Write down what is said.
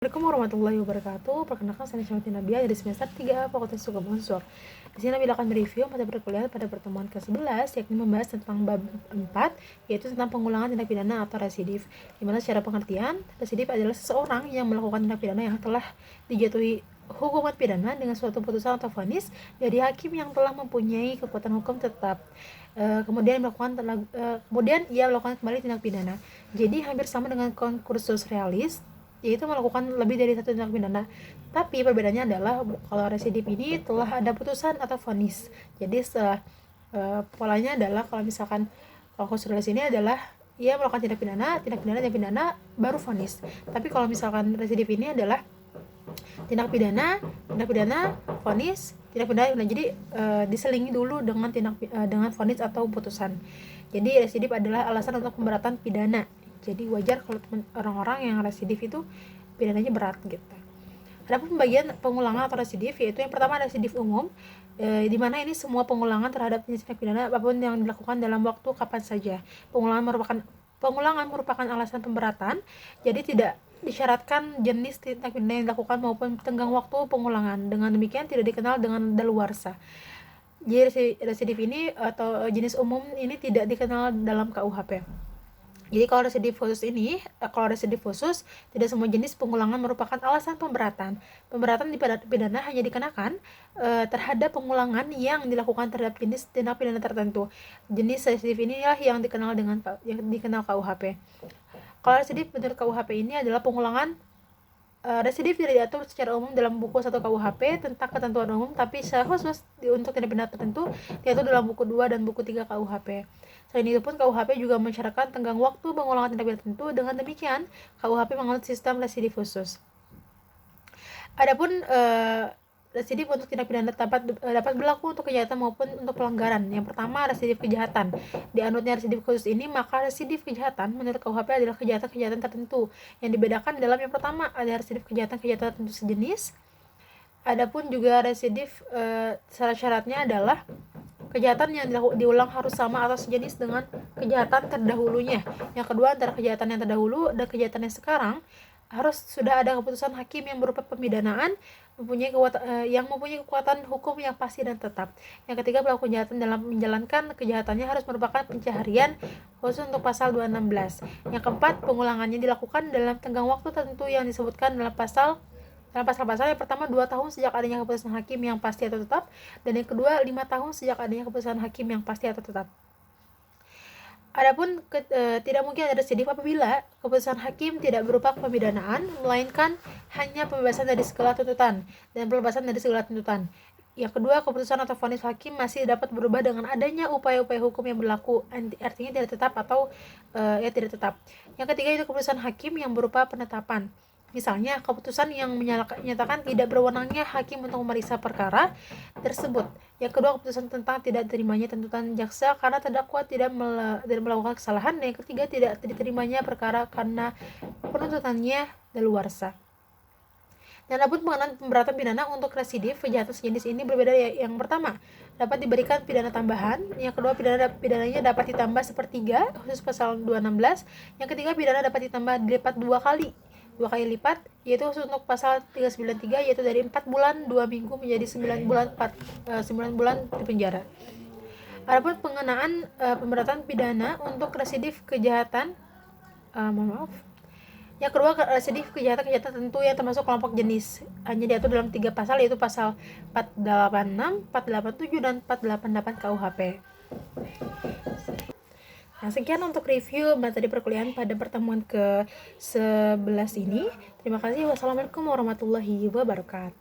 Assalamualaikum warahmatullahi wabarakatuh. Perkenalkan saya Syamati Nabia dari semester 3 Fakultas Hukum Unsur. Di sini Nabila akan mereview mata perkuliahan pada pertemuan ke-11, yakni membahas tentang bab 4, yaitu tentang pengulangan tindak pidana atau residif. Di mana secara pengertian, residif adalah seseorang yang melakukan tindak pidana yang telah dijatuhi hukuman pidana dengan suatu putusan atau vonis dari hakim yang telah mempunyai kekuatan hukum tetap. Kemudian ia melakukan kembali tindak pidana. Jadi hampir sama dengan concursus realis, yaitu melakukan lebih dari satu tindak pidana. Tapi perbedaannya adalah kalau residif ini telah ada putusan atau vonis. Jadi setelah polanya adalah kalau misalkan concursus ini adalah ia melakukan tindak pidana, baru vonis. Tapi kalau misalkan residif ini adalah tindak pidana, vonis, tindak pidana. Jadi diselingi dulu dengan vonis atau putusan. Jadi residif adalah alasan untuk pemberatan pidana. Jadi wajar kalau orang-orang yang residif itu pidananya berat gitu. Ada pembagian pengulangan atau residif, yaitu yang pertama residif umum, di mana ini semua pengulangan terhadap jenis tindak pidana apapun yang dilakukan dalam waktu kapan saja. Pengulangan merupakan alasan pemberatan, jadi tidak disyaratkan jenis tindak pidana yang dilakukan maupun tenggang waktu pengulangan. Dengan demikian tidak dikenal dengan daluarsa. Jadi residif ini atau jenis umum ini tidak dikenal dalam KUHP. Jadi kalau residif khusus, tidak semua jenis pengulangan merupakan alasan pemberatan. Pemberatan di pidana hanya dikenakan terhadap pengulangan yang dilakukan terhadap jenis tindak pidana tertentu. Jenis residif inilah yang dikenal KUHP. Kalau residif menurut KUHP ini adalah pengulangan. Residif tidak diatur secara umum dalam buku 1 KUHP tentang ketentuan umum, tapi secara khusus untuk tindak pidana tertentu diatur dalam buku 2 dan buku 3 KUHP. Selain itu pun KUHP juga mensyaratkan tenggang waktu pengulangan tindak pidana tertentu. Dengan demikian, KUHP menganut sistem residif khusus. Adapun residif untuk tindak pidana dapat berlaku untuk kejahatan maupun untuk pelanggaran. Yang pertama, residif kejahatan. Di anutnya residif khusus ini, maka residif kejahatan menurut KUHP adalah kejahatan-kejahatan tertentu. Yang dibedakan dalam yang pertama ada residif kejahatan-kejahatan tertentu sejenis. Adapun juga residif syarat-syaratnya adalah kejahatan yang diulang harus sama atau sejenis dengan kejahatan terdahulunya. Yang kedua, antara kejahatan yang terdahulu dan kejahatan yang sekarang harus sudah ada keputusan hakim yang berupa pemidanaan yang mempunyai kekuatan hukum yang pasti dan tetap. Yang ketiga, pelaku kejahatan dalam menjalankan kejahatannya harus merupakan pencaharian khusus untuk pasal 216. Yang keempat, pengulangannya dilakukan dalam tenggang waktu tertentu yang disebutkan dalam pasal yang pertama 2 tahun sejak adanya keputusan hakim yang pasti atau tetap, dan yang kedua 5 tahun sejak adanya keputusan hakim yang pasti atau tetap. Adapun tidak mungkin ada residif apabila keputusan hakim tidak berupa pemidanaan, melainkan hanya pembebasan dari segala tuntutan dan pelepasan dari segala tuntutan. Yang kedua, keputusan atau vonis hakim masih dapat berubah dengan adanya upaya-upaya hukum yang berlaku, artinya tidak tetap atau tidak tetap. Yang ketiga itu keputusan hakim yang berupa penetapan. Misalnya, keputusan yang menyatakan tidak berwenangnya hakim untuk memeriksa perkara tersebut. Yang kedua, keputusan tentang tidak diterimanya tuntutan jaksa karena terdakwa tidak melakukan kesalahan. Dan yang ketiga, tidak diterimanya perkara karena penuntutannya daluarsa. Dan adapun pengenaan pemberatan pidana untuk residif kejahatan sejenis ini berbeda. Yang pertama, dapat diberikan pidana tambahan. Yang kedua, pidananya dapat ditambah sepertiga khusus pasal 216. Yang ketiga, pidana dapat ditambah dilipat 2 kali lipat, yaitu untuk pasal 393, yaitu dari 4 bulan 2 minggu menjadi 9 bulan di penjara. Adapun pengenaan pemberatan pidana untuk residif kejahatan yang kedua, residif kejahatan tertentu yang termasuk kelompok jenis hanya diatur dalam 3 pasal, yaitu pasal 486, 487 dan 488 KUHP. Nah, sekian untuk review materi perkuliahan pada pertemuan ke-11 ini. Terima kasih. Wassalamualaikum warahmatullahi wabarakatuh.